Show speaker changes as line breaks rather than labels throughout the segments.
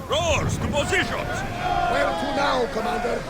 Roars to positions!
Where to now, Commander?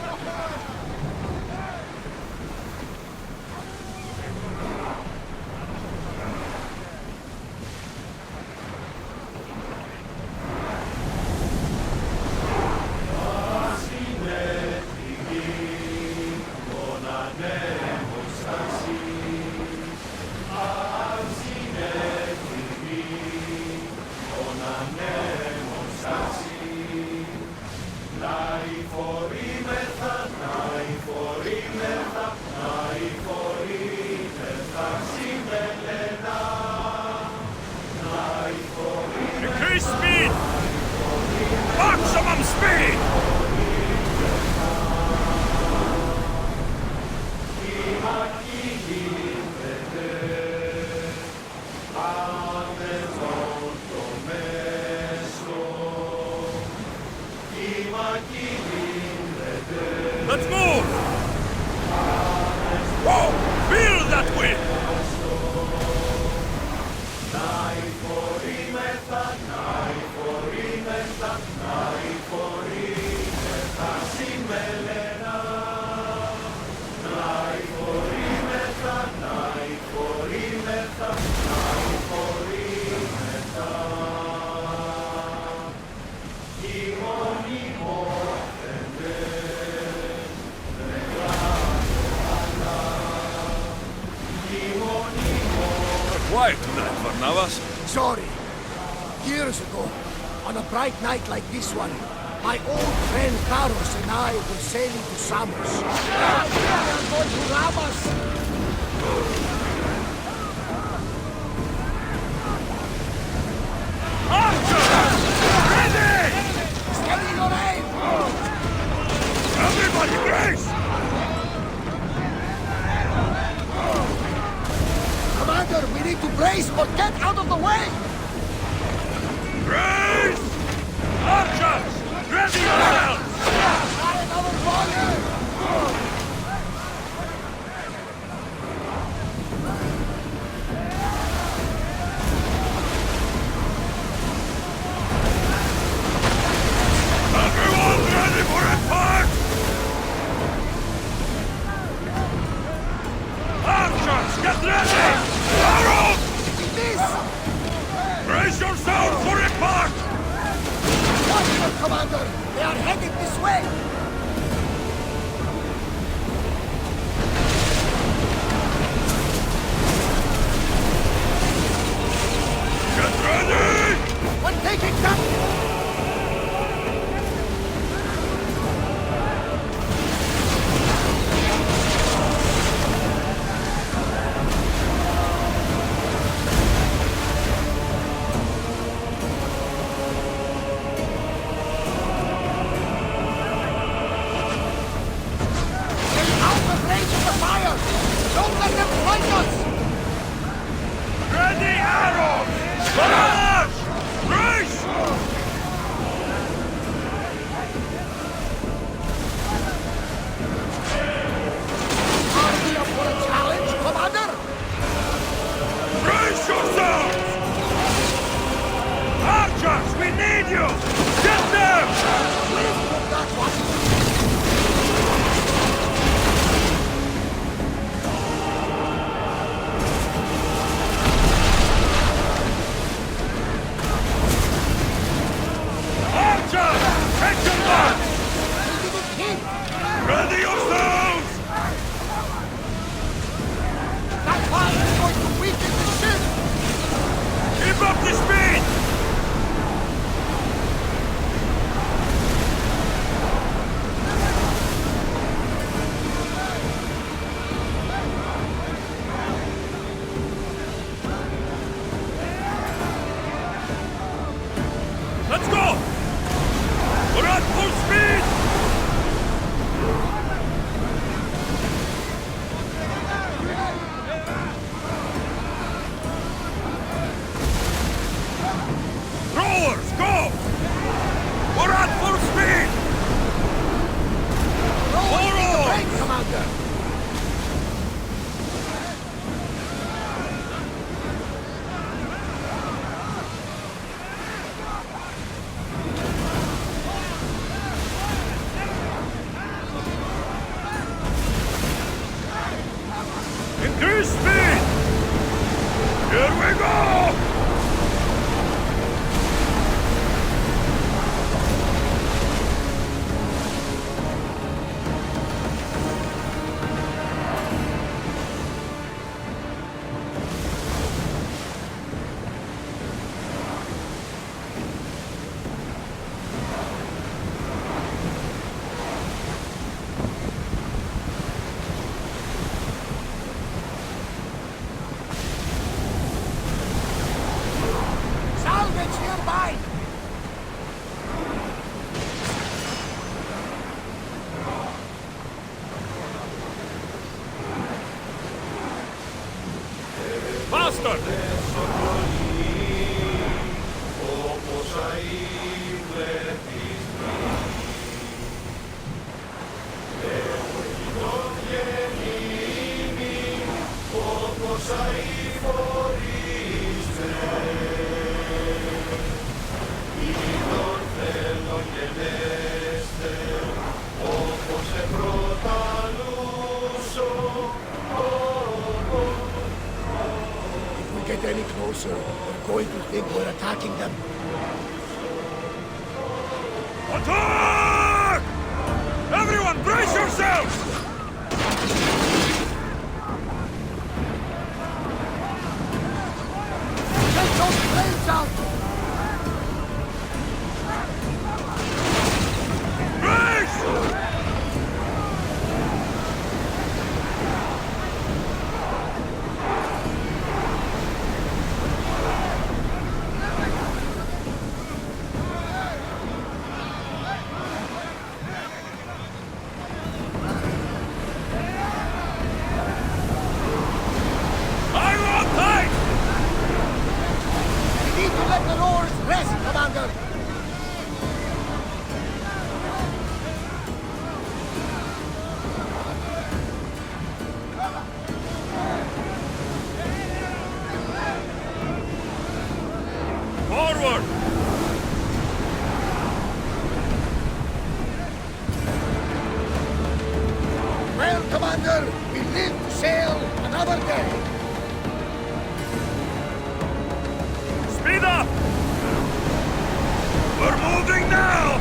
Increase speed! Maximum speed! Let's move! Whoa! Feel that wind! Quiet tonight, Varnavas.
Sorry. Years ago, on a bright night like this one, my old friend Carlos and I were sailing to Samos. They are going to rob us!
Archers! Ready!
Steady your aim!
Everybody brace!
Commander, we need to brace or get out of the way!
Brace! Archers! Ready yourselves!
Try another volley!
Everyone ready for attack! Archers, get ready! Arrows!
This!
Brace yourselves for attack!
Watch them, Commander! They are heading this way!
Get ready!
We're taking that! Don't let them find us!
Ready arrows! Barrage! Brace!
Are we up for a challenge, Commander?
Brace yourselves! Archers, we need you! Get them!
Please put that one!
faster!
If we get any closer, they're going to think we're attacking them.
Attack! Everyone, brace yourselves!
Take those blades out!
Brace!
We need to let the oars rest, Commander!
Forward!
Well, Commander, we live to sail another day.
Speed up! We're moving now!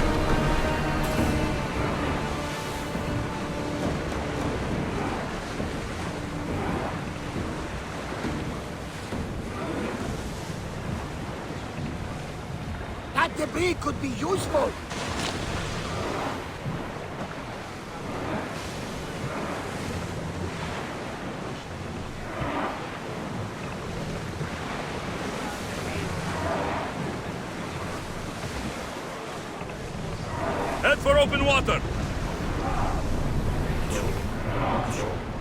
That debris could be useful.
Head for open water!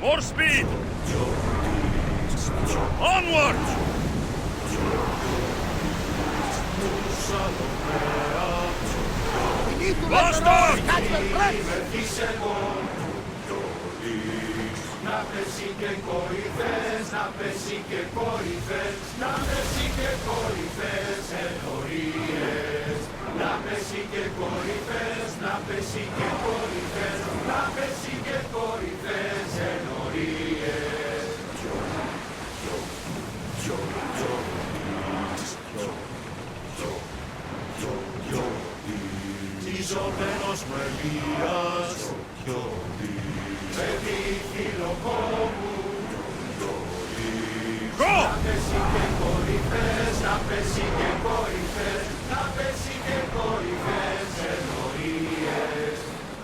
More speed! Onward!
We need to let
Blast
the oars
off!
catch their breath.
Να πέσει και κορυφές, να πέσει και κορυφές, να πέσει και κορυφές ενορίες. Να πέσει και κορυφές, να πέσει και κορυφές, να πέσει και κορυφές ενορίες. Ζιζωμένος μου Ελίας, παιδί φιλοκόμου.
Go!
Να πέσει και κορυφές, να πέσει και κορυφές, να πέσει και κορυφές ενορίες.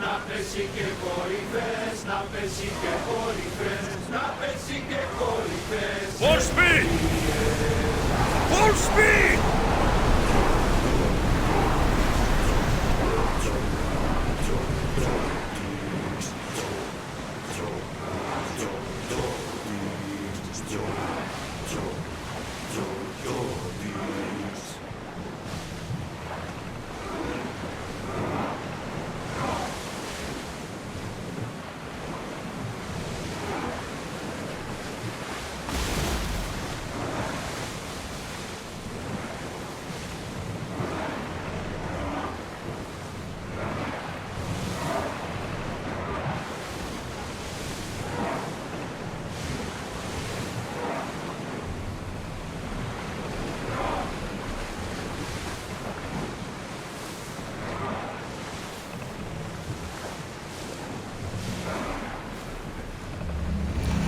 Να πέσει και κορυφές, να πέσει και κορυφές, να πέσει και κορυφές.
Full speed! Full speed!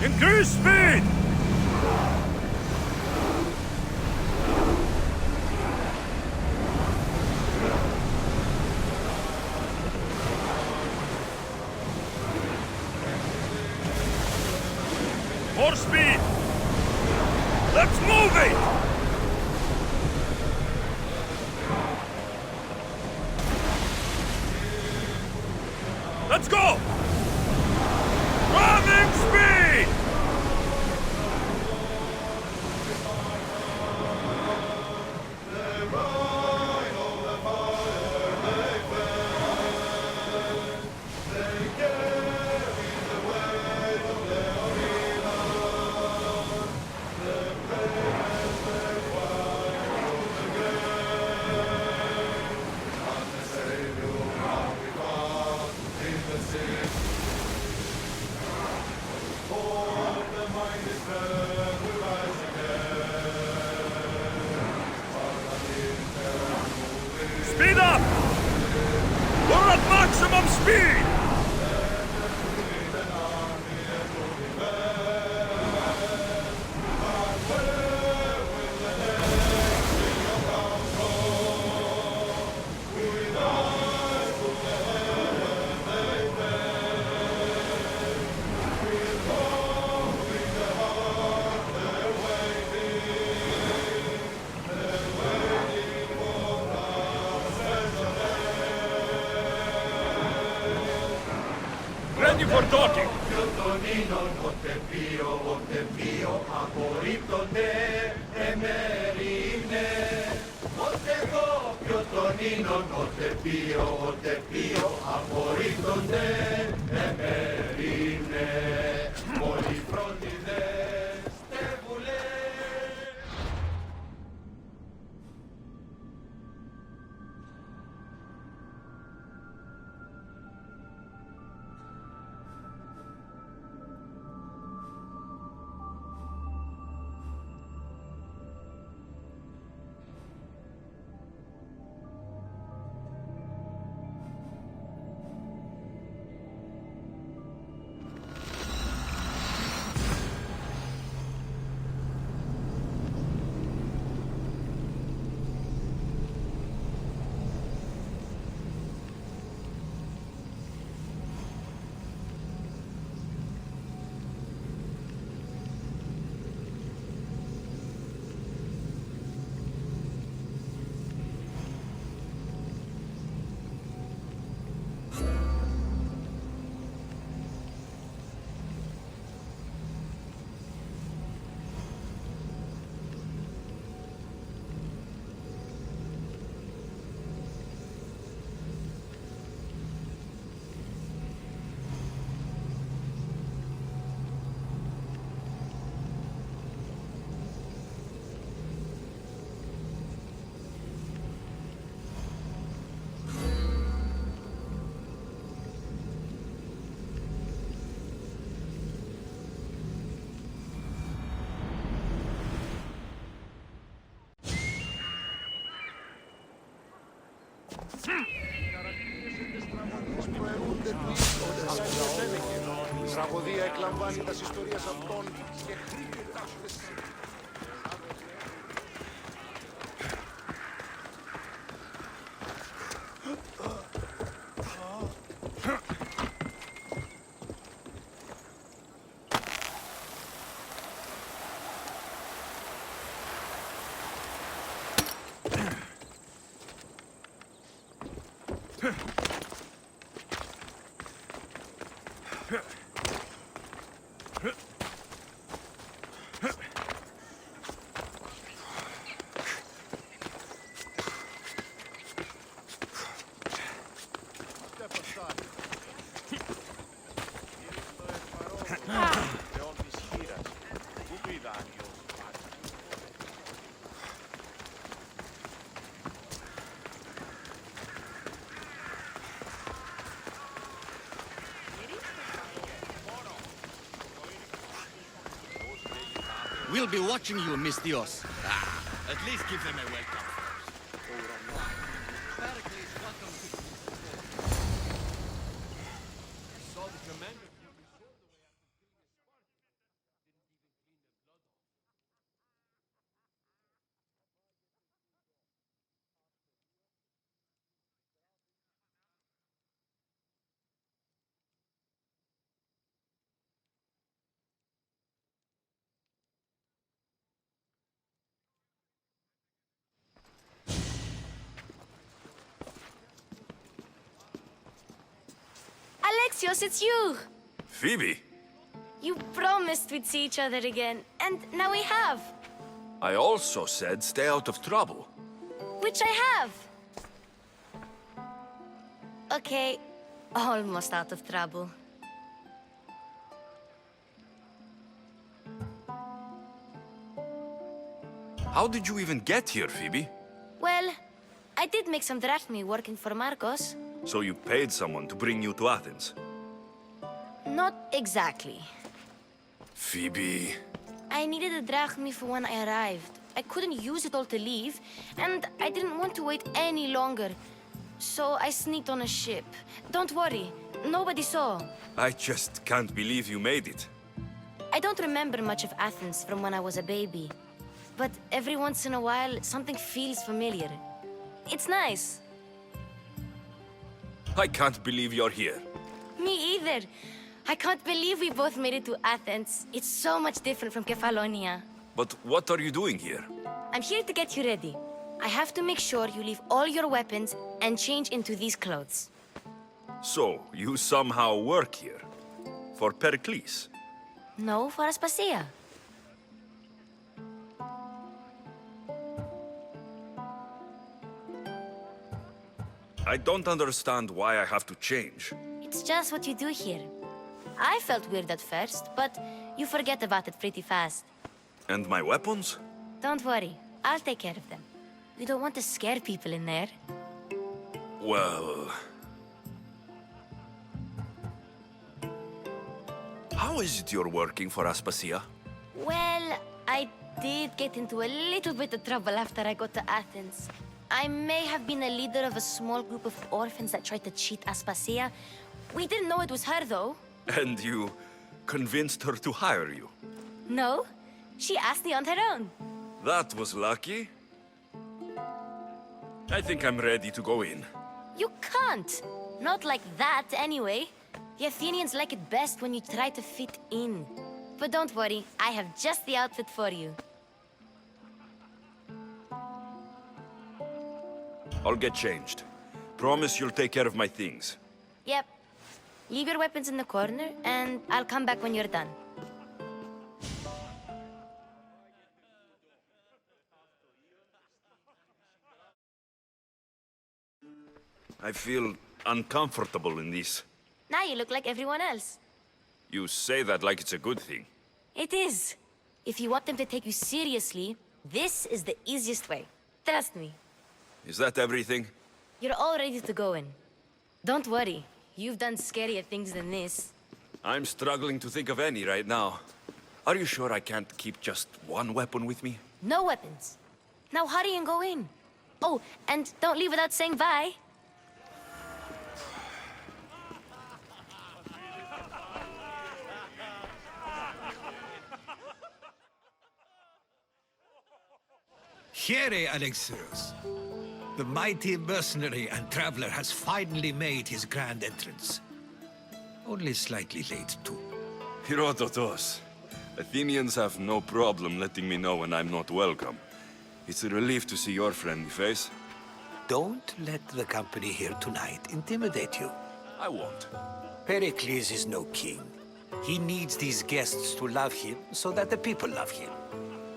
Increase speed! More speed! Let's move it! Let's go! Running speed! you for talking!
Η τραγωδία εκλαμβάνει τα ιστορίες αυτών και χτύπητα
We'll be watching you, Miss Dios. At least give them a welcome first. Pericles, welcome to... Saw the commander.
Alexios, it's you!
Phoebe!
You promised we'd see each other again, and now we have.
I also said stay out of trouble.
Which I have. Okay, almost out of trouble.
How did you even get here, Phoebe?
Well, I did make some drachmi working for Marcos.
So you paid someone to bring you to Athens?
Not exactly.
Phoebe...
I needed a drachmi for when I arrived. I couldn't use it all to leave, and I didn't want to wait any longer. So I sneaked on a ship. Don't worry, nobody saw.
I just can't believe you made it.
I don't remember much of Athens from when I was a baby. But every once in a while, something feels familiar. It's nice.
I can't believe you're here.
Me either. I can't believe we both made it to Athens. It's so much different from Kefalonia.
But what are you doing here?
I'm here to get you ready. I have to make sure you leave all your weapons and change into these clothes.
So, you somehow work here? For Pericles?
No, for Aspasia.
I don't understand why I have to change.
It's just what you do here. I felt weird at first, but you forget about it pretty fast.
And my weapons?
Don't worry, I'll take care of them. We don't want to scare people in there.
Well... How is it you're working for Aspasia?
Well, I did get into a little bit of trouble after I got to Athens. I may have been a leader of a small group of orphans that tried to cheat Aspasia. We didn't know it was her, though.
And you convinced her to hire you?
No, she asked me on her own.
That was lucky. I think I'm ready to go in.
You can't. Not like that, anyway. The Athenians like it best when you try to fit in. But don't worry, I have just the outfit for you.
I'll get changed. Promise you'll take care of my things.
Yep. Leave your weapons in the corner, and I'll come back when you're done.
I feel uncomfortable in this.
Now you look like everyone else.
You say that like it's a good thing.
It is. If you want them to take you seriously, this is the easiest way. Trust me.
Is that everything?
You're all ready to go in. Don't worry. You've done scarier things than this.
I'm struggling to think of any right now. Are you sure I can't keep just one weapon with me?
No weapons. Now hurry and go in. Oh, and don't leave without saying bye.
Here, Alexirus. The mighty mercenary and traveler has finally made his grand entrance. Only slightly late, too.
Herodotus. Athenians have no problem letting me know when I'm not welcome. It's a relief to see your friendly face.
Don't let the company here tonight intimidate you.
I won't.
Pericles is no king. He needs these guests to love him so that the people love him.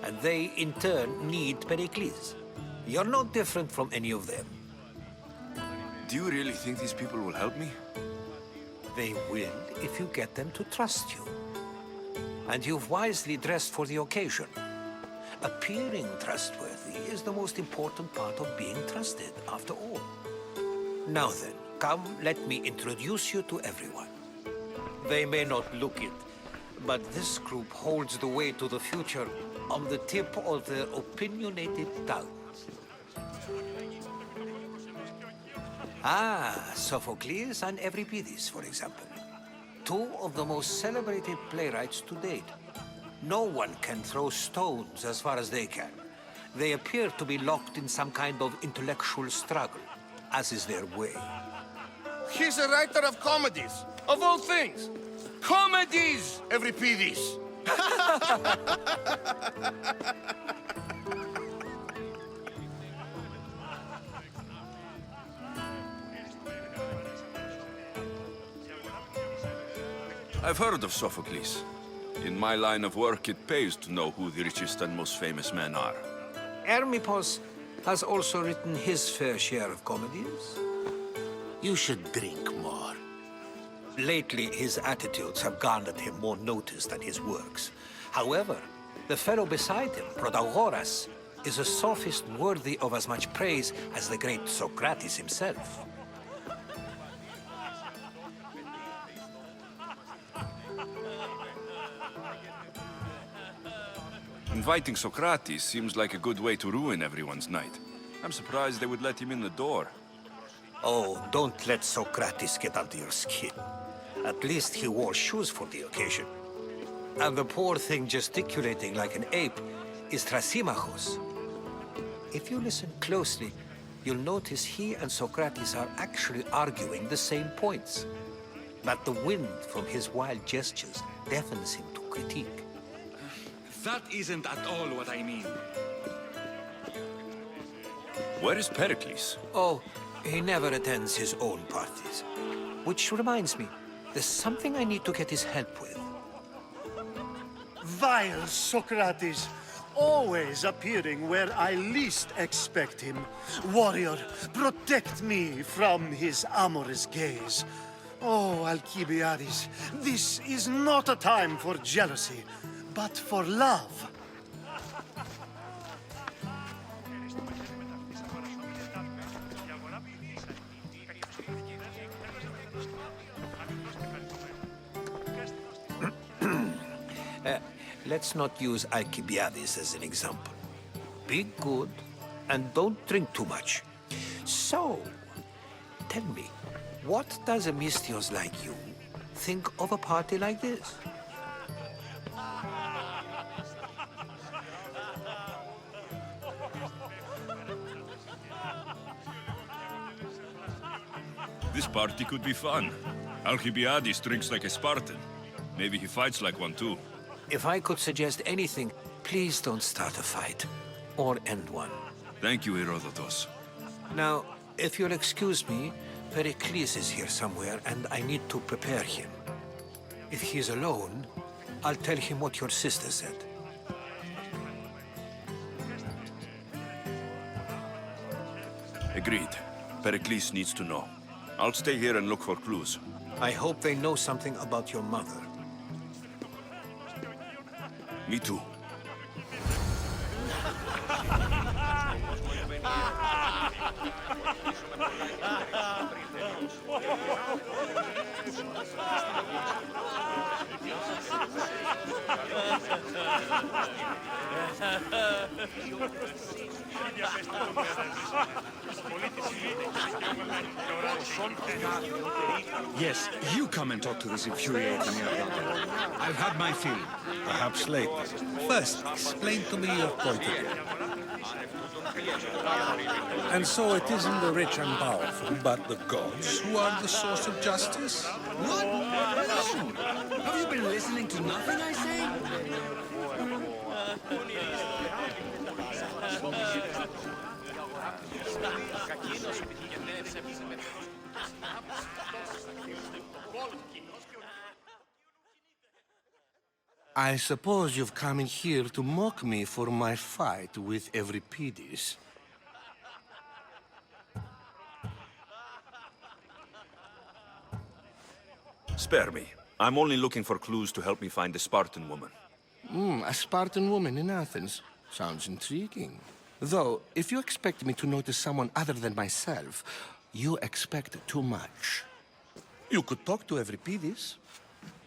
And they, in turn, need Pericles. You're no different from any of them.
Do you really think these people will help me?
They will if you get them to trust you. And you've wisely dressed for the occasion. Appearing trustworthy is the most important part of being trusted, after all. Now then, come, let me introduce you to everyone. They may not look it, but this group holds the way to the future on the tip of their opinionated tongues. Ah, Sophocles and Euripides, for example. Two of the most celebrated playwrights to date. No one can throw stones as far as they can. They appear to be locked in some kind of intellectual struggle, as is their way.
He's a writer of comedies, of all things. Comedies, Euripides.
I've heard of Sophocles. In my line of work, it pays to know who the richest and most famous men are.
Hermippos has also written his fair share of comedies. You should drink more. Lately, his attitudes have garnered him more notice than his works. However, the fellow beside him, Protagoras, is a sophist worthy of as much praise as the great Socrates himself.
Inviting Socrates seems like a good way to ruin everyone's night. I'm surprised they would let him in the door.
Oh, don't let Socrates get under your skin. At least he wore shoes for the occasion. And the poor thing gesticulating like an ape is Thrasymachos. If you listen closely, you'll notice he and Socrates are actually arguing the same points. But the wind from his wild gestures deafens him to critique.
That isn't at all what I mean.
Where is Pericles?
Oh, he never attends his own parties. Which reminds me, There's something I need to get his help with.
Vile Socrates, always appearing where I least expect him. Warrior, protect me from his amorous gaze. Oh, Alcibiades, this is not a time for jealousy, but for love.
Let's not use Alcibiades as an example. Be good and don't drink too much. So, tell me, what does a Mystios like you think of a party like this?
This party could be fun. Alcibiades drinks like a Spartan. Maybe he fights like one too.
If I could suggest anything, please don't start a fight. Or end one.
Thank you, Herodotus.
Now, if you'll excuse me, Pericles is here somewhere, and I need to prepare him. If he's alone, I'll tell him what your sister said.
Agreed. Pericles needs to know. I'll stay here and look for clues.
I hope they know something about your mother.
Me too.
Yes, you come and talk to this infuriating young. I've had my fill. Perhaps later.
First, explain to me your point of view. And so it isn't the rich and powerful, but the gods who are the source of justice?
What? No! Have you been listening to nothing I say?
I suppose you've come in here to mock me for my fight with Euripides.
Spare me. I'm only looking for clues to help me find the Spartan woman.
A Spartan woman in Athens. Sounds intriguing. Though, if you expect me to notice someone other than myself, you expect too much. You could talk to Euripides.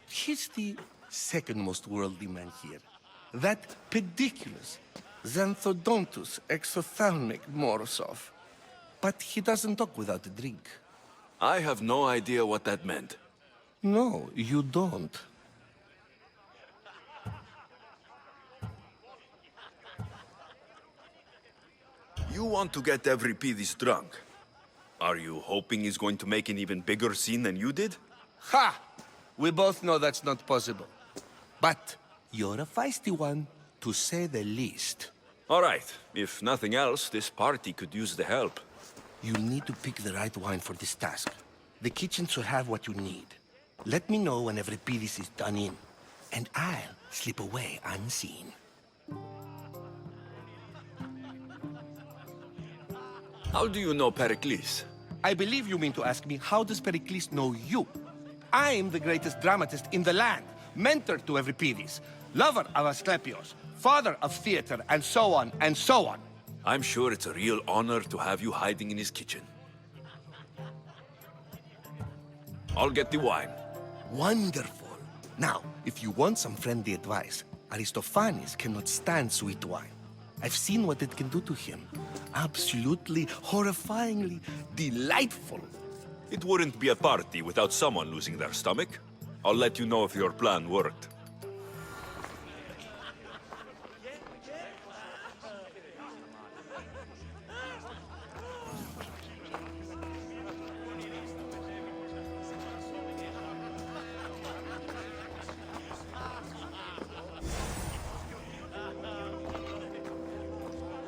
He's the second most worldly man here. That pediculous, xanthodontus, exophthalmic Morosov. But he doesn't talk without a drink.
I have no idea what that meant.
No, you don't.
You want to get Euripides drunk. Are you hoping he's going to make an even bigger scene than you did?
Ha! We both know that's not possible. But you're a feisty one, to say the least.
All right. If nothing else, this party could use the help.
You'll need to pick the right wine for this task. The kitchen should have what you need. Let me know when Euripides is done in, and I'll slip away unseen.
How do you know Pericles?
I believe you mean to ask me, how does Pericles know you? I'm the greatest dramatist in the land, mentor to Euripides, lover of Asclepios, father of theater, and so on, and so on.
I'm sure it's a real honor to have you hiding in his kitchen. I'll get the wine.
Wonderful. Now, if you want some friendly advice, Aristophanes cannot stand sweet wine. I've seen what it can do to him. Absolutely, horrifyingly delightful.
It wouldn't be a party without someone losing their stomach. I'll let you know if your plan worked.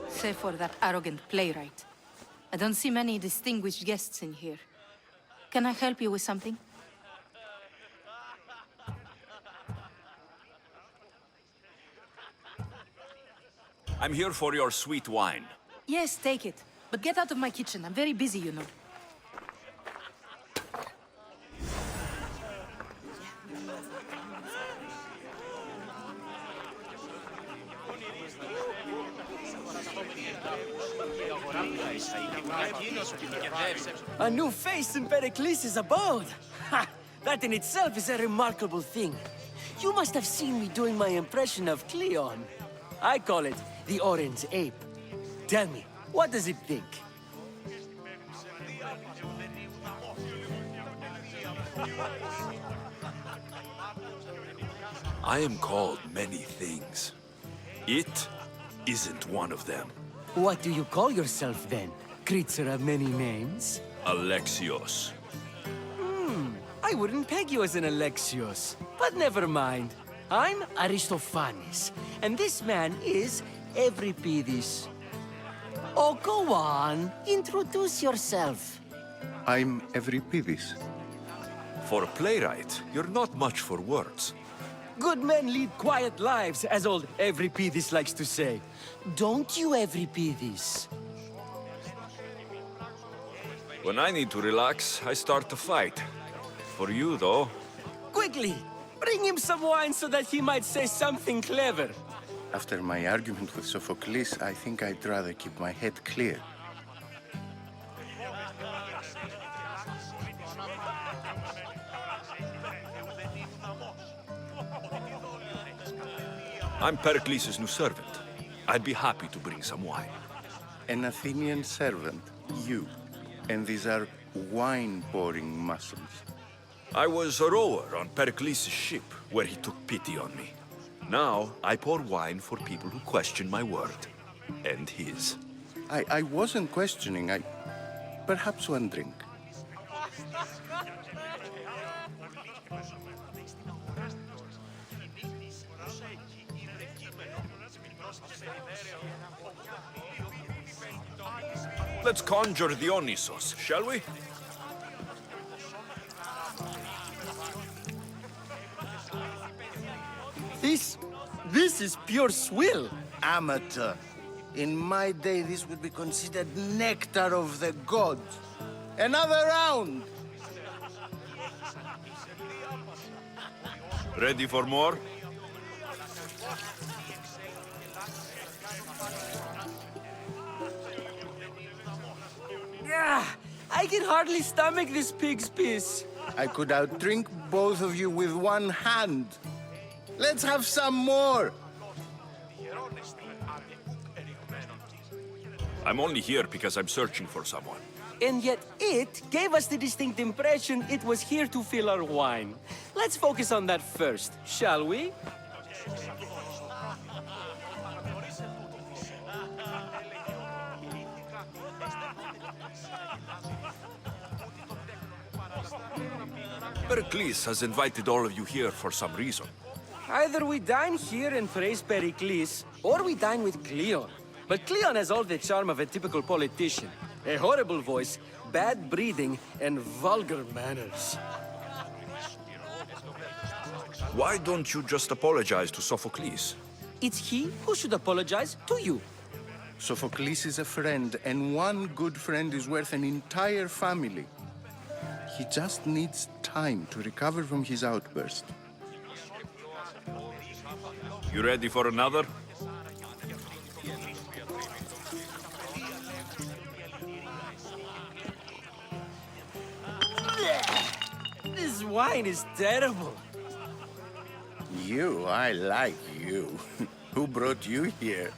Save for that arrogant playwright. I don't see many distinguished guests in here. Can I help you with something?
I'm here for your sweet wine.
Yes, take it. But get out of my kitchen. I'm very busy, you know.
A new face in Pericles' abode! Ha! That in itself is a remarkable thing. You must have seen me doing my impression of Cleon. I call it the Orange Ape. Tell me, what does it think?
I am called many things. It isn't one of them.
What do you call yourself then? Creature of many names?
Alexios.
I wouldn't peg you as an Alexios, but never mind. I'm Aristophanes, and this man is Euripides. Oh, go on. Introduce yourself.
I'm Euripides.
For a playwright, you're not much for words.
Good men lead quiet lives, as old Euripides likes to say. Don't you, Euripides?
When I need to relax, I start to fight. For you, though,
Quickly, bring him some wine so that he might say something clever.
After my argument with Sophocles, I think I'd rather keep my head clear.
I'm Pericles' new servant. I'd be happy to bring some wine.
An Athenian servant, you. And these are wine-pouring muscles.
I was a rower on Pericles' ship, where he took pity on me. Now, I pour wine for people who question my word. And his.
I wasn't questioning, perhaps one drink.
Let's conjure Dionysos, shall we?
This is pure swill.
Amateur. In my day, this would be considered nectar of the gods. Another round!
Ready for more?
Yeah, I can hardly stomach this pig's piss.
I could outdrink both of you with one hand. Let's have some more!
I'm only here because I'm searching for someone.
And yet it gave us the distinct impression it was here to fill our wine. Let's focus on that first, shall we?
Pericles has invited all of you here for some reason.
Either we dine here and praise Pericles, or we dine with Cleon. But Cleon has all the charm of a typical politician. A horrible voice, bad breeding, and vulgar manners.
Why don't you just apologize to Sophocles?
It's he who should apologize to you.
Sophocles is a friend, and one good friend is worth an entire family. He just needs time to recover from his outburst.
You ready for another?
This wine is terrible.
You, I like you. Who brought you here?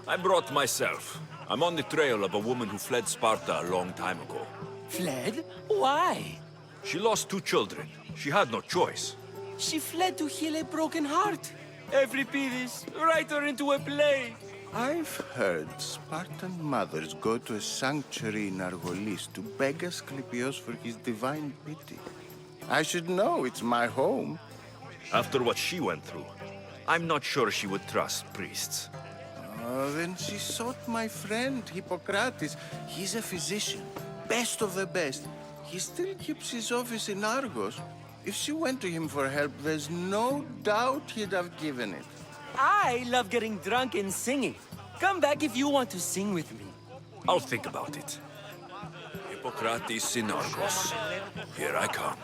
I brought myself. I'm on the trail of a woman who fled Sparta a long time ago.
Fled? Why?
She lost 2 children. She had no choice.
She fled to heal a broken heart. Euripides, write her into a play.
I've heard Spartan mothers go to a sanctuary in Argolis to beg Asclepios for his divine pity. I should know, it's my home.
After what she went through, I'm not sure she would trust priests.
Then she sought my friend, Hippocrates. He's a physician, best of the best. He still keeps his office in Argos. If she went to him for help, there's no doubt he'd have given it.
I love getting drunk and singing. Come back if you want to sing with me.
I'll think about it. Hippocrates in Argos. Here I come.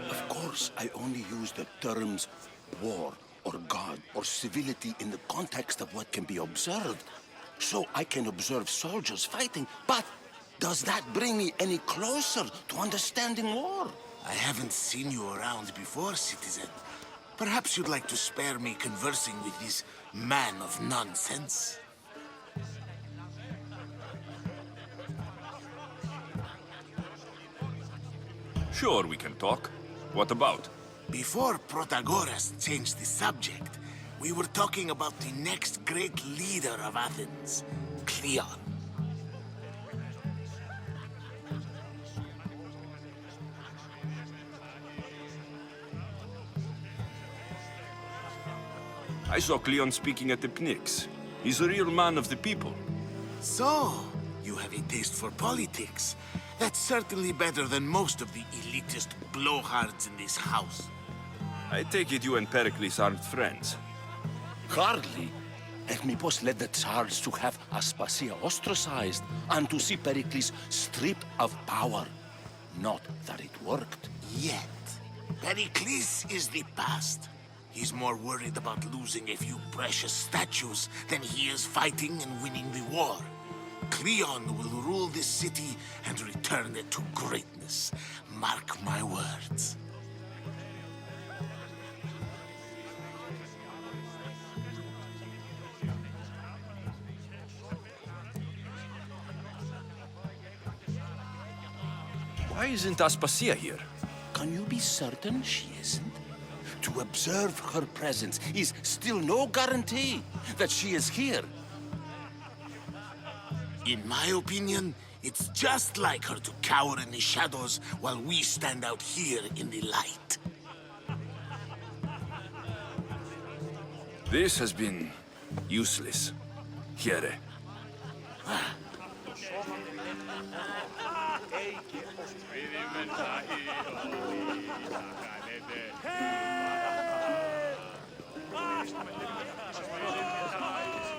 Of course, I only use the terms war or God or civility in the context of what can be observed. So I can observe soldiers fighting, but does that bring me any closer to understanding war?
I haven't seen you around before, citizen. Perhaps you'd like to spare me conversing with this man of nonsense?
Sure, we can talk. What about?
Before Protagoras changed the subject, we were talking about the next great leader of Athens, Cleon.
I saw Cleon speaking at the Pnyx. He's a real man of the people.
So, you have a taste for politics. That's certainly better than most of the elitist blowhards in this house.
I take it you and Pericles aren't friends.
Hardly. Hermipos led the Tsars to have Aspasia ostracized and to see Pericles stripped of power. Not that it worked.
Yet, Pericles is the past. He's more worried about losing a few precious statues than he is fighting and winning the war. Cleon will rule this city and return it to greatness. Mark my words.
Why isn't Aspasia here?
Can you be certain she isn't? To observe her presence is still no guarantee that she is here.
In my opinion, it's just like her to cower in the shadows while we stand out here in the light.
This has been useless. Here.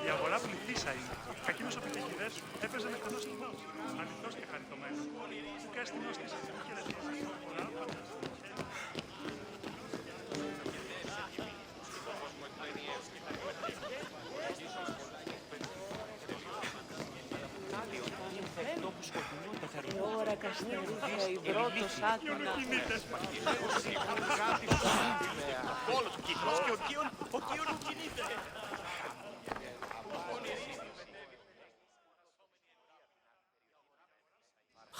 Η αγορά πληθύσα είναι. Κακίνος ο επιτυχηδές έπαιζε με κανός κοινός. Ανοιχτός και χαριτωμένος. Που και αστυνός της χαιρετήσεις.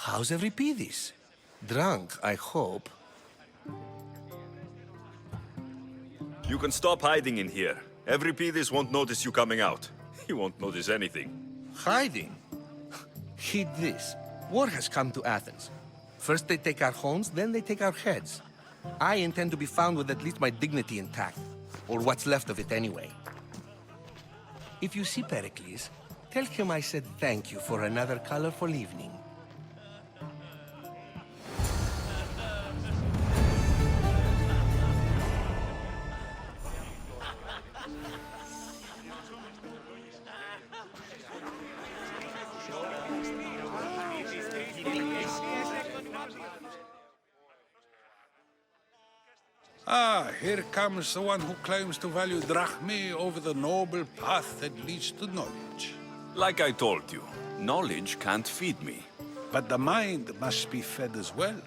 How's Euripides? Drunk, I hope.
You can stop hiding in here. Euripides won't notice you coming out. He won't notice anything.
Hiding? Heed this. War has come to Athens. First they take our homes, then they take our heads. I intend to be found with at least my dignity intact. Or what's left of it anyway. If you see Pericles, tell him I said thank you for another colorful evening.
Ah, here comes the one who claims to value drachmae over the noble path that leads to knowledge.
Like I told you, knowledge can't feed me.
But the mind must be fed as well.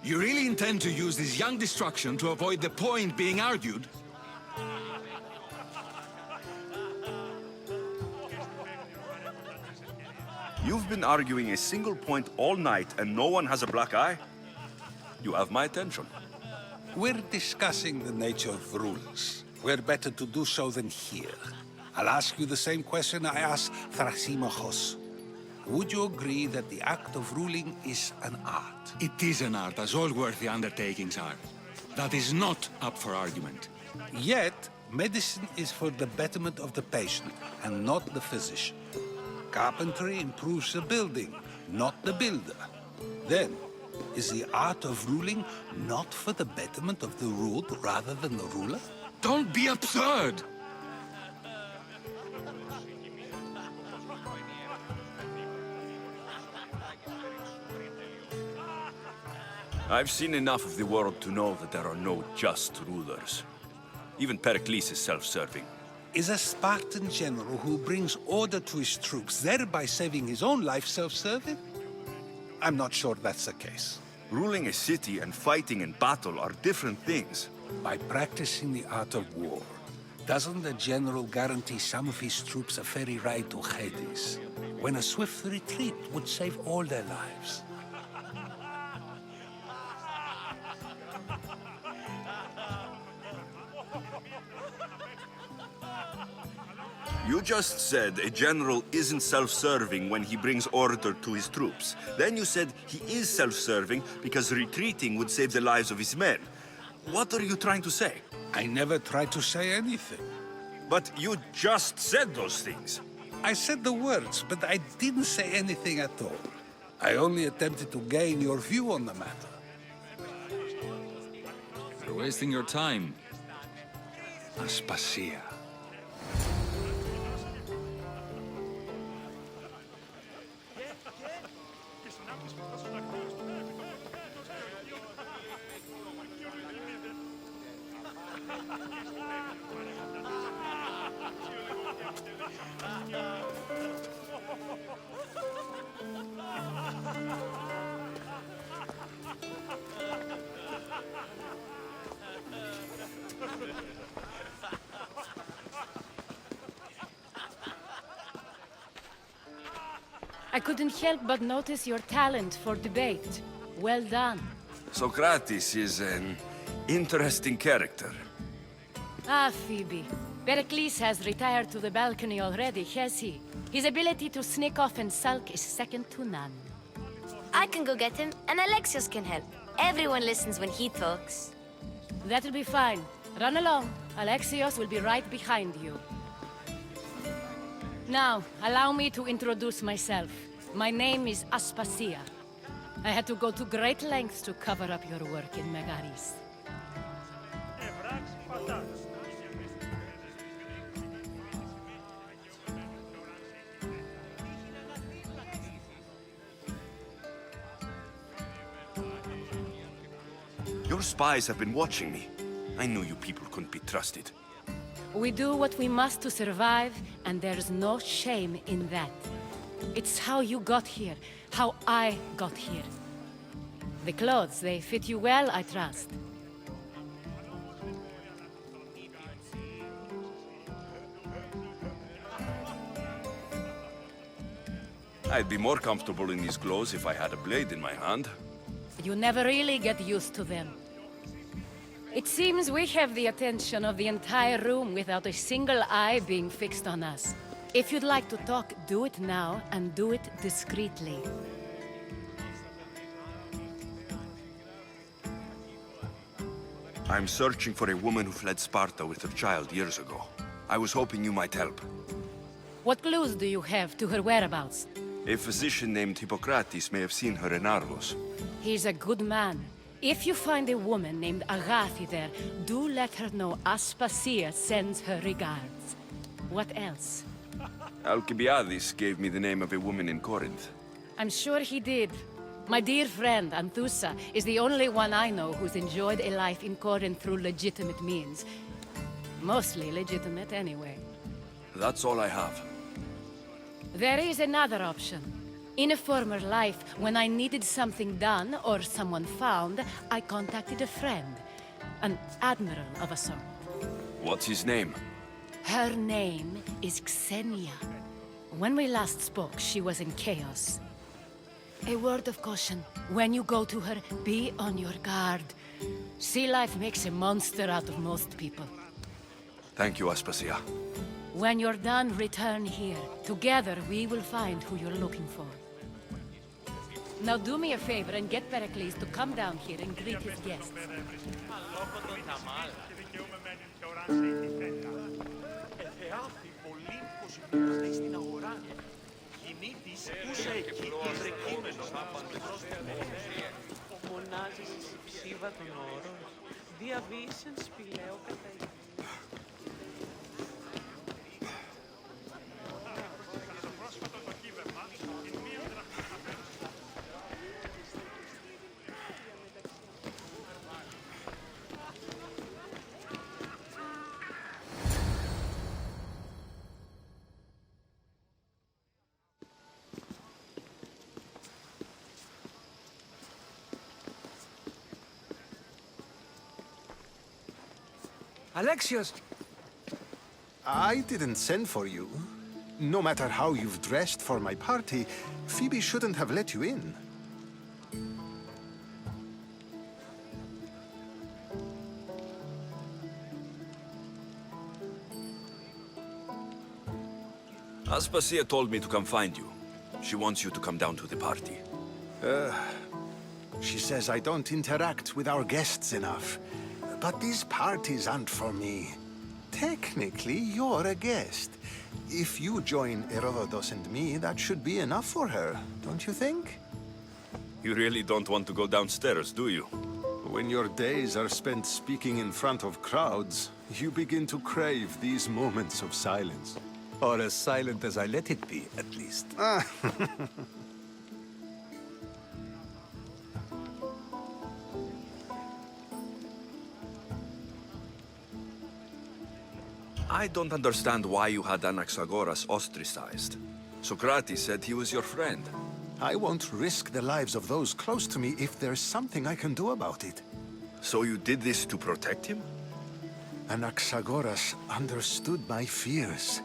You really intend to use this young destruction to avoid the point being argued?
You've been arguing a single point all night and no one has a black eye? You have my attention.
We're discussing the nature of rules. Where better to do so than here? I'll ask you the same question I asked Thrasymachos. Would you agree that the act of ruling is an art?
It is an art, as all worthy undertakings are. That is not up for argument.
Yet, medicine is for the betterment of the patient and not the physician. Carpentry improves the building, not the builder. Then, is the art of ruling not for the betterment of the ruled rather than the ruler?
Don't be absurd!
I've seen enough of the world to know that there are no just rulers. Even Pericles is self-serving.
Is a Spartan general who brings order to his troops, thereby saving his own life, self-serving? I'm not sure that's the case.
Ruling a city and fighting in battle are different things.
By practicing the art of war, doesn't the general guarantee some of his troops a ferry ride to Hades, when a swift retreat would save all their lives?
You just said a general isn't self-serving when he brings order to his troops. Then you said he is self-serving because retreating would save the lives of his men. What are you trying to say?
I never tried to say anything.
But you just said those things.
I said the words, but I didn't say anything at all. I only attempted to gain your view on the matter.
You're wasting your time.
Aspasia.
I couldn't help but notice your talent for debate. Well done.
Socrates is an interesting character.
Ah, Phoebe. Pericles has retired to the balcony already, has he? His ability to sneak off and sulk is second to none.
I can go get him, and Alexios can help. Everyone listens when he talks.
That'll be fine. Run along. Alexios will be right behind you. Now, allow me to introduce myself. My name is Aspasia. I had to go to great lengths to cover up your work in Megaris.
Your spies have been watching me. I knew you people couldn't be trusted.
We do what we must to survive, and there's no shame in that. It's how you got here, how I got here. The clothes, they fit you well, I trust.
I'd be more comfortable in these clothes if I had a blade in my hand.
You never really get used to them. It seems we have the attention of the entire room without a single eye being fixed on us. If you'd like to talk, do it now, and do it discreetly.
I'm searching for a woman who fled Sparta with her child years ago. I was hoping you might help.
What clues do you have to her whereabouts?
A physician named Hippocrates may have seen her in Argos.
He's a good man. If you find a woman named Agathi there, do let her know Aspasia sends her regards. What else?
Alcibiades gave me the name of a woman in Corinth.
I'm sure he did. My dear friend, Anthusa, is the only one I know who's enjoyed a life in Corinth through legitimate means. Mostly legitimate, anyway.
That's all I have.
There is another option. In a former life, when I needed something done or someone found, I contacted a friend. An admiral of a sort.
What's his name?
Her name is Xenia. When we last spoke, she was in chaos. A word of caution. When you go to her, be on your guard. Sea life makes a monster out of most people.
Thank you, Aspasia.
When you're done, return here. Together, we will find who you're looking for. Now do me a favor and get Pericles to come down here and greet his guests.
Alexios!
I didn't send for you. No matter how you've dressed for my party, Phoebe shouldn't have let you in.
Aspasia told me to come find you. She wants you to come down to the party.
She says I don't interact with our guests enough. But these parties aren't for me. Technically, you're a guest. If you join Herodotus and me, that should be enough for her, don't you think?
You really don't want to go downstairs, do you?
When your days are spent speaking in front of crowds, you begin to crave these moments of silence.
Or as silent as I let it be, at least.
I don't understand why you had Anaxagoras ostracized. Socrates said he was your friend.
I won't risk the lives of those close to me if there's something I can do about it.
So you did this to protect him?
Anaxagoras understood my fears.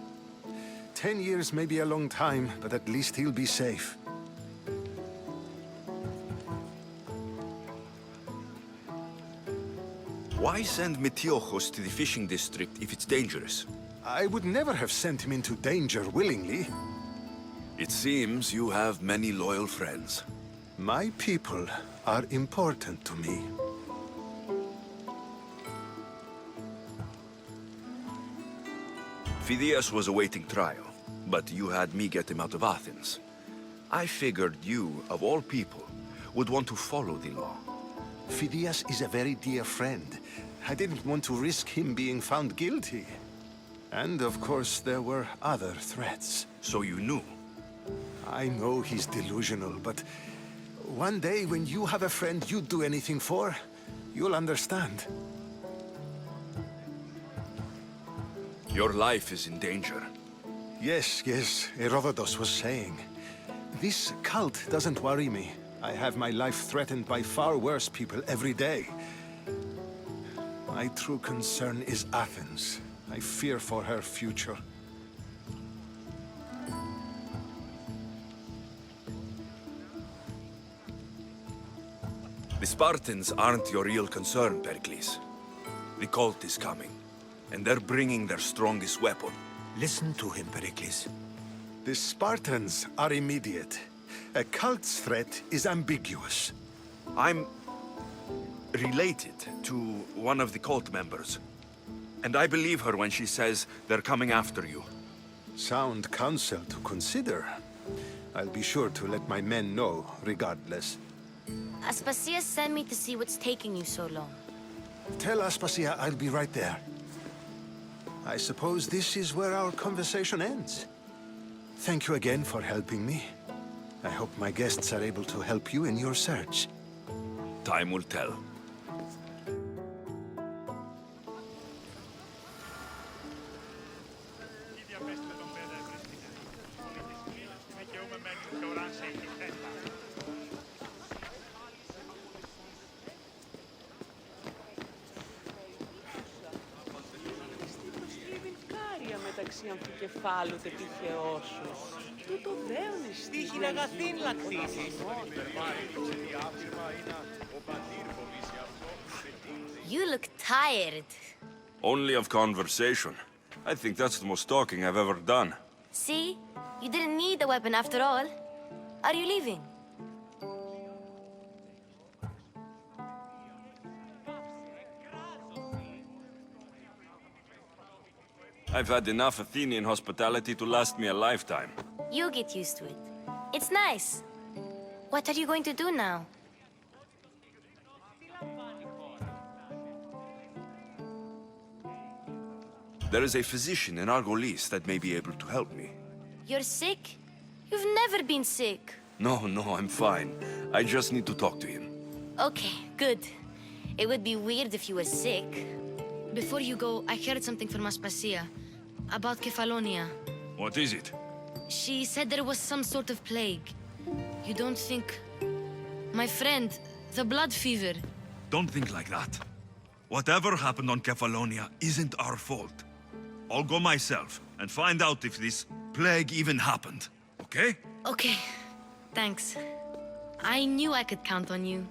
10 years may be a long time, but at least he'll be safe.
Why send Metiochos to the fishing district if it's dangerous?
I would never have sent him into danger willingly.
It seems you have many loyal friends.
My people are important to me.
Phidias was awaiting trial, but you had me get him out of Athens. I figured you, of all people, would want to follow the law.
Phidias is a very dear friend. I didn't want to risk him being found guilty. And of course, there were other threats.
So you knew?
I know he's delusional, but one day when you have a friend you'd do anything for, you'll understand.
Your life is in danger.
Yes, Herodotus was saying. This cult doesn't worry me. I have my life threatened by far worse people every day. My true concern is Athens. I fear for her future.
The Spartans aren't your real concern, Pericles. The cult is coming, and they're bringing their strongest weapon.
Listen to him, Pericles.
The Spartans are immediate. A cult's threat is ambiguous.
I'm related to one of the cult members. And I believe her when she says they're coming after you.
Sound counsel to consider. I'll be sure to let my men know, regardless.
Aspasia sent me to see what's taking you so long.
Tell Aspasia I'll be right there. I suppose this is where our conversation ends. Thank you again for helping me. I hope my guests are able to help you in your search.
Time will tell.
μεταξύ αμφικεφάλου και τυχεός σου. Τούτο δέον εστί. Τύχην αγαθήν λακτήσεις.
You look tired.
Only of conversation. I think that's the most talking I've ever done.
See? You didn't need the weapon after all. Are you leaving?
I've had enough Athenian hospitality to last me a lifetime.
You get used to it. It's nice. What are you going to do now?
There is a physician in Argolis that may be able to help me.
You're sick? You've never been sick.
No, I'm fine. I just need to talk to him.
Okay, good. It would be weird if you were sick. Before you go, I heard something from Aspasia about Kefalonia.
What is it?
She said there was some sort of plague. You don't think... My friend, the blood fever.
Don't think like that. Whatever happened on Kefalonia isn't our fault. I'll go myself and find out if this plague even happened, okay?
Okay, thanks. I knew I could count on you.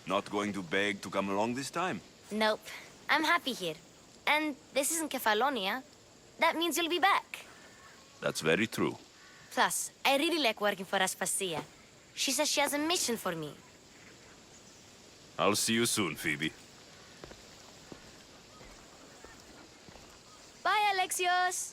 Not going to beg to come along this time?
Nope. I'm happy here. And this isn't Kefalonia. That means you'll be back.
That's very true.
Plus, I really like working for Aspasia. She says she has a mission for me.
I'll see you soon, Phoebe.
Bye, Alexios!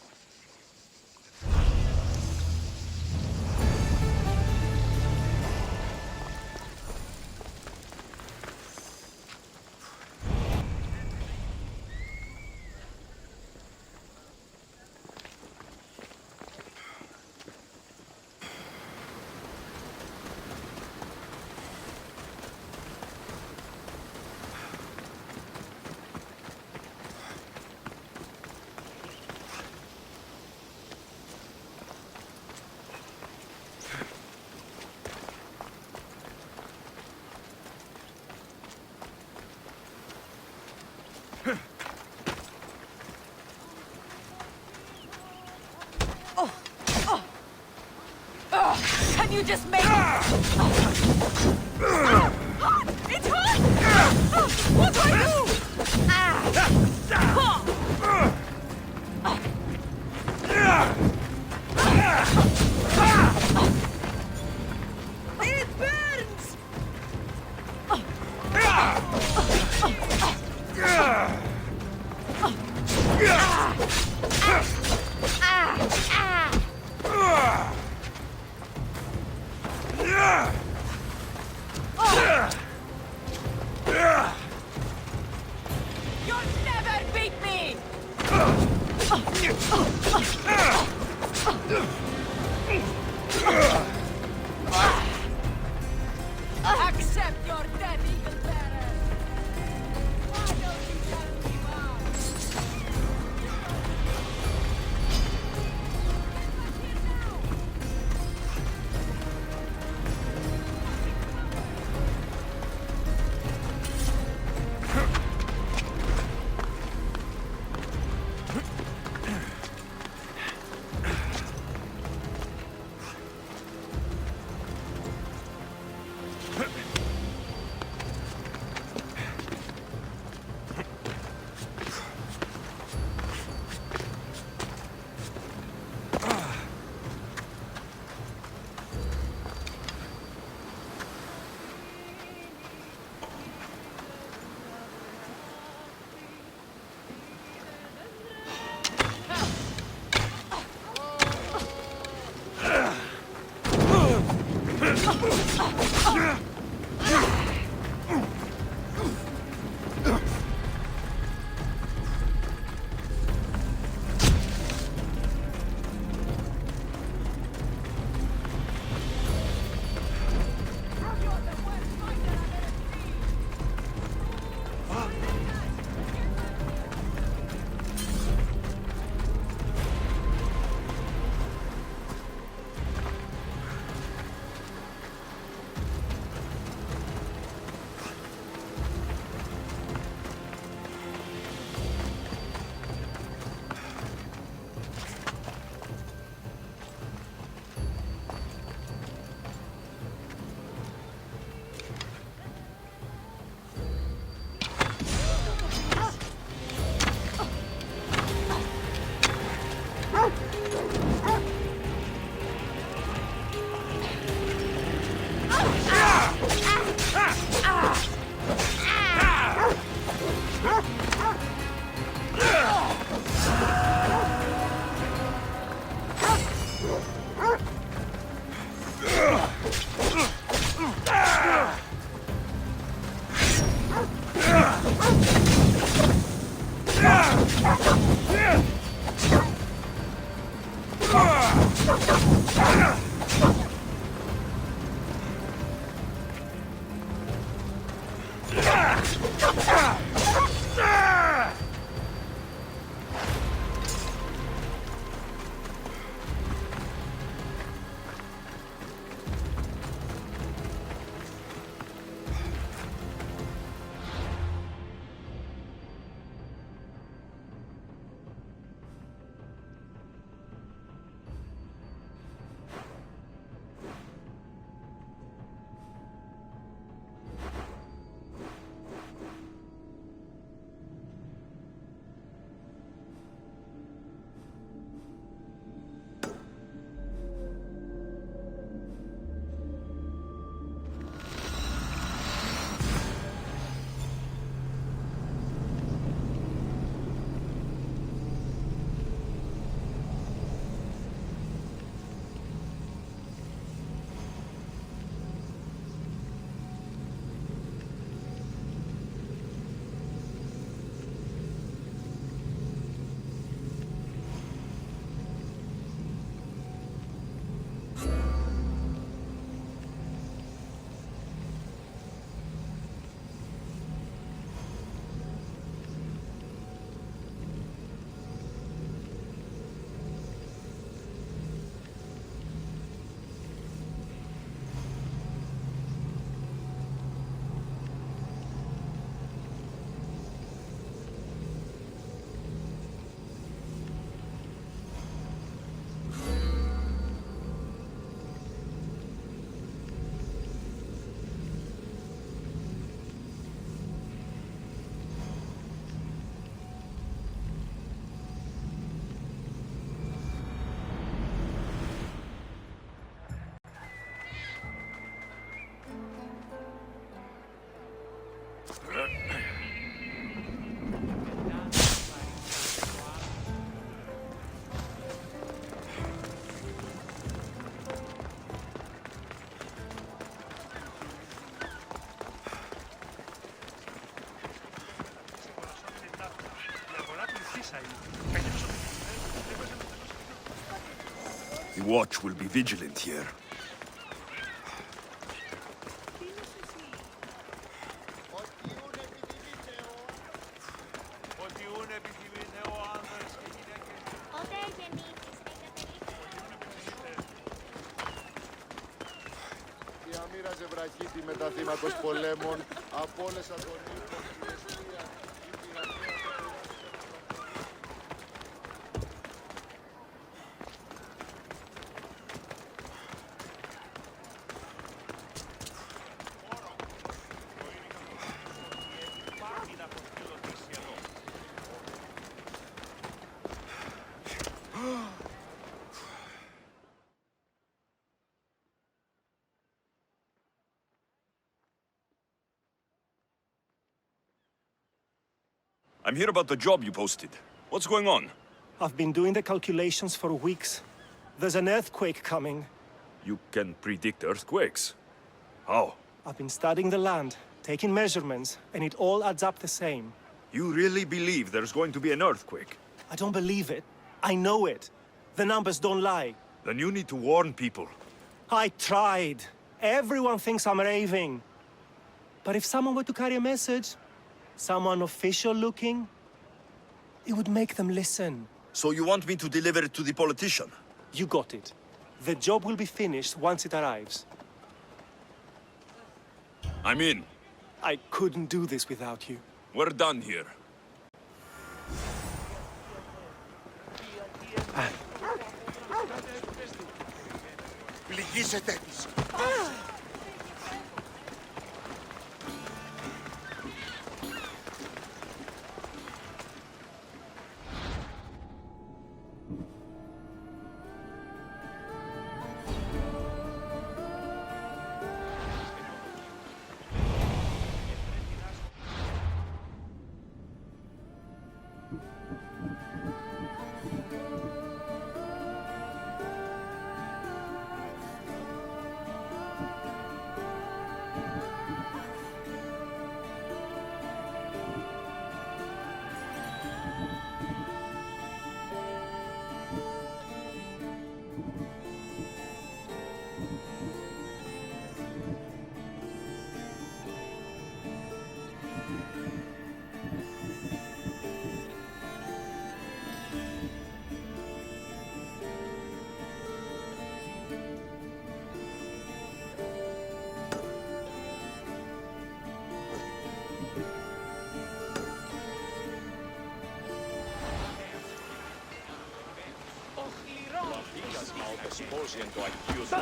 Can you just make it? It's hot! What do I do? It burns! You'll never beat me! Accept your death, Eagle Bearer! Why don't you tell me why?
The watch will be vigilant here.
Διαμοίραζε βραχίτη με τα θύματος πολέμων, απόλεσα τον ύπνο στη Βεσσία.
I'm here about the job you posted. What's going on?
I've been doing the calculations for weeks. There's an earthquake coming.
You can predict earthquakes. How?
I've been studying the land, taking measurements, and it all adds up the same.
You really believe there's going to be an earthquake?
I don't believe it. I know it. The numbers don't lie.
Then you need to warn people.
I tried. Everyone thinks I'm raving. But if someone were to carry a message, someone official looking, it would make them listen.
So you want me to deliver it to the politician?
You got it. The job will be finished once it arrives.
I'm in.
I couldn't do this without you.
We're done here.
Πληγήσετε της.
Esposiendo al chiuso.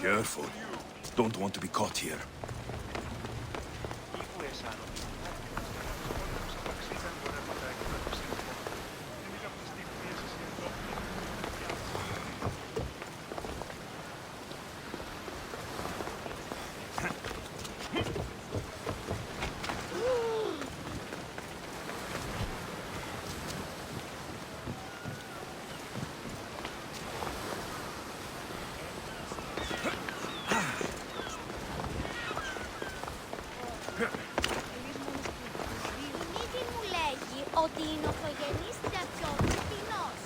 Careful. Don't want to be caught here.
Ότι είναι ορθογενής τριαψιών ευθυνός.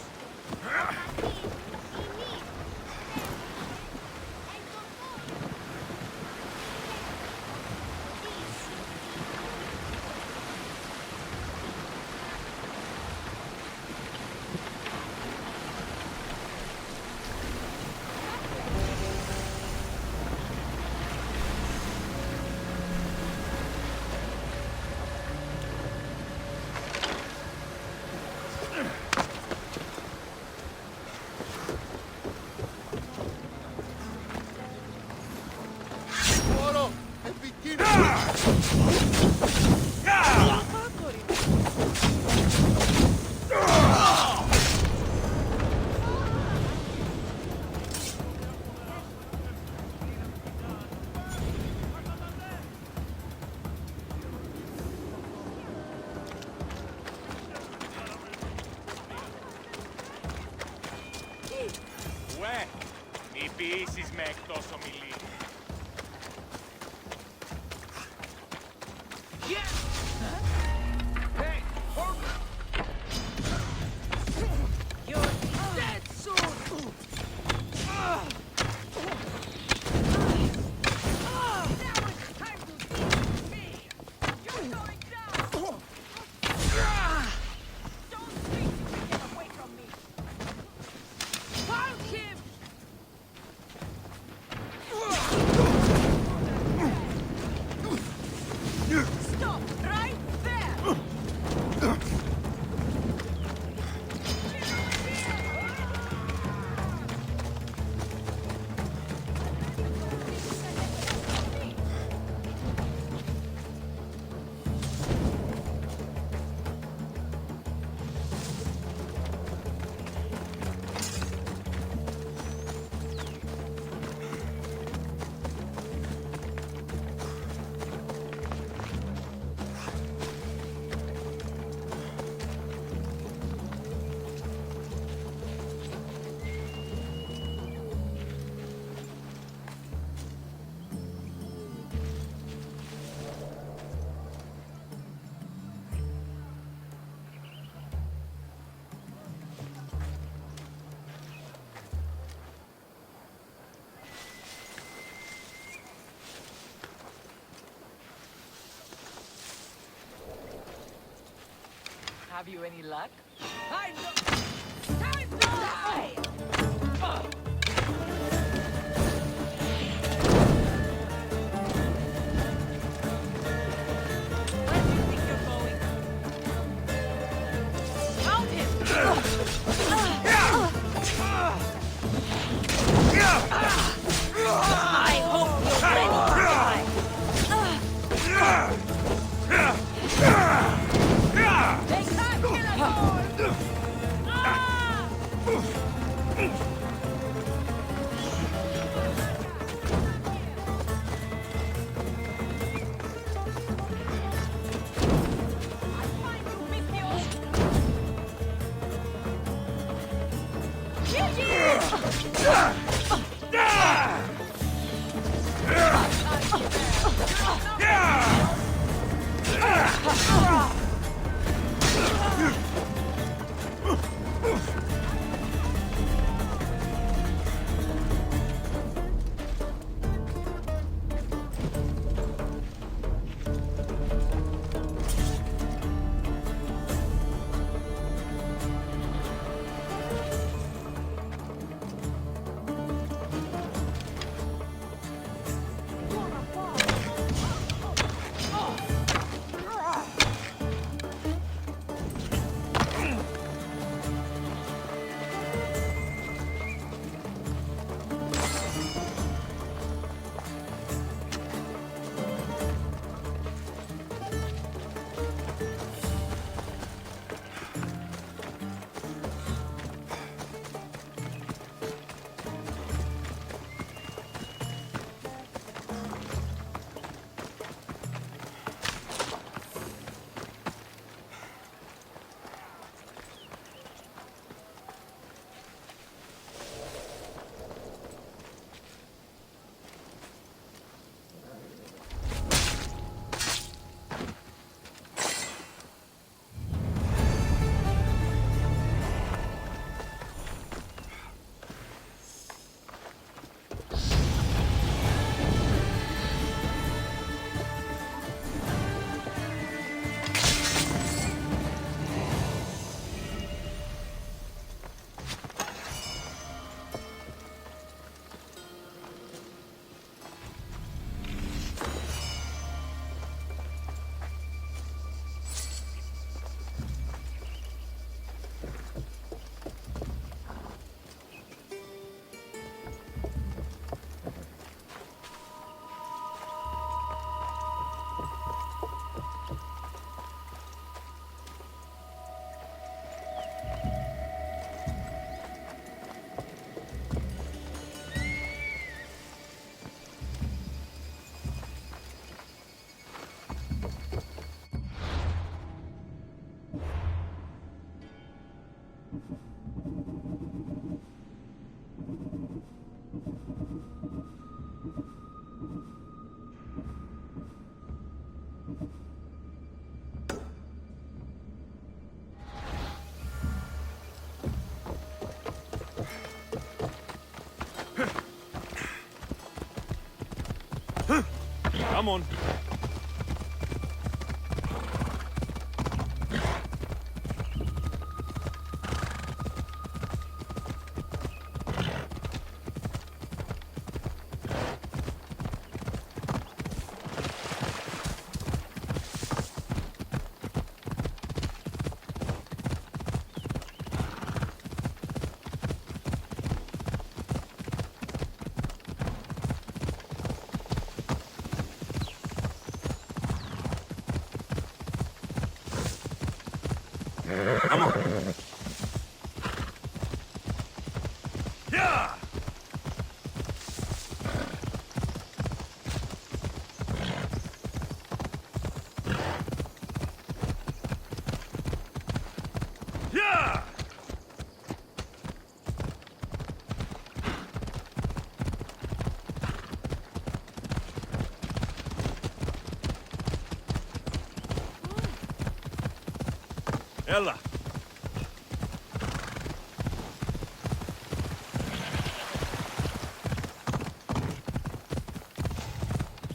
Μη πείσεις με εκτός ομιλή.
Have you any luck? Time to die! Where do you think you're going? Found him! I hope you're ready to die! They can't kill us all!
Come on.
Come on. Yeah! Yeah! Ella.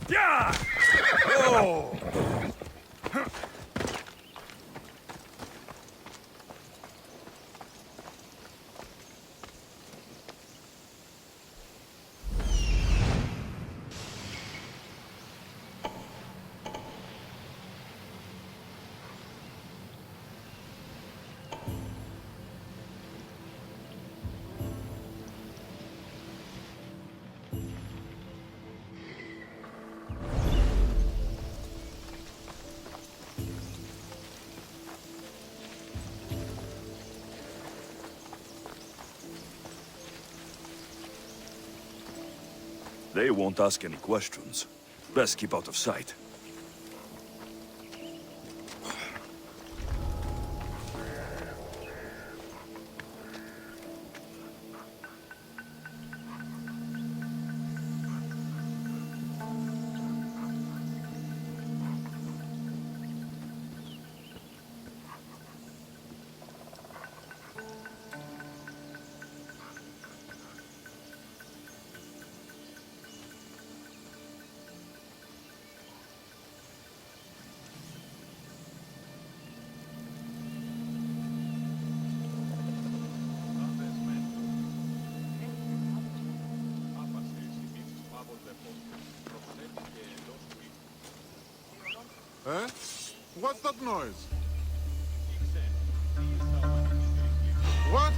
Yeah! Oh! They won't ask any questions. Best keep out of sight.
Eh? What's that noise? What?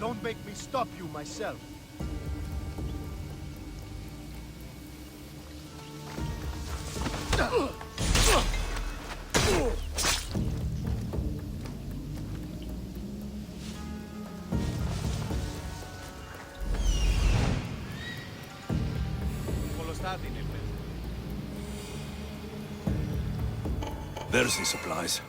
Don't make me stop you myself.
There's the supplies.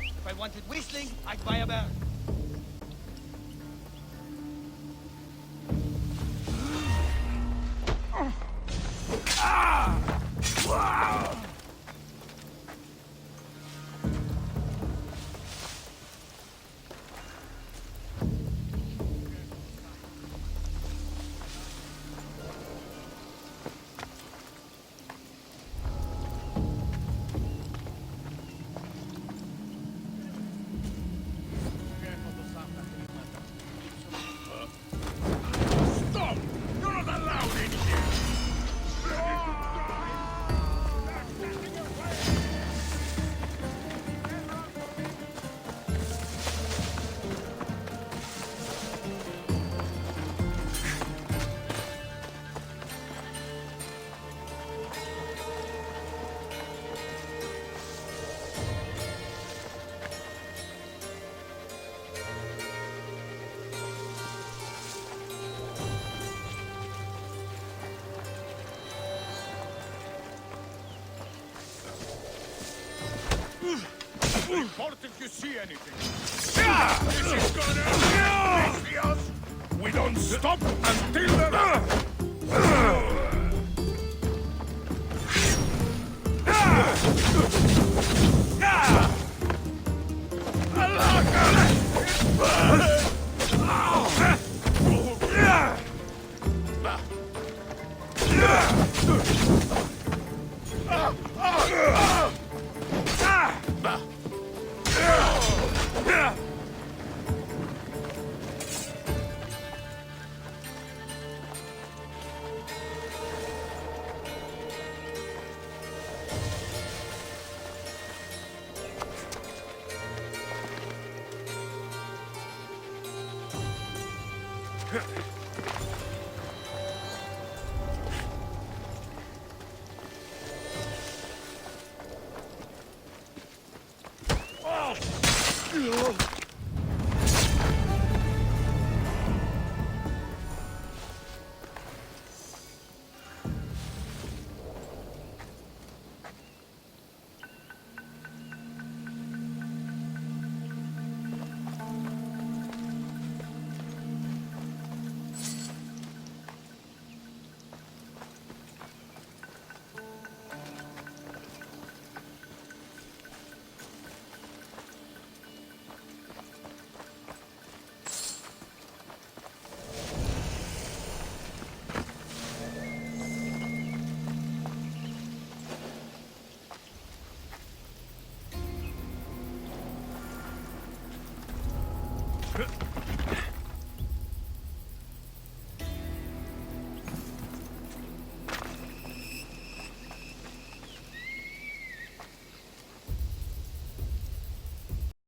If I wanted whistling, I'd buy a bird.
Stop! You're not allowed in here! Report if you see anything. This is gonna be us. We don't stop until the...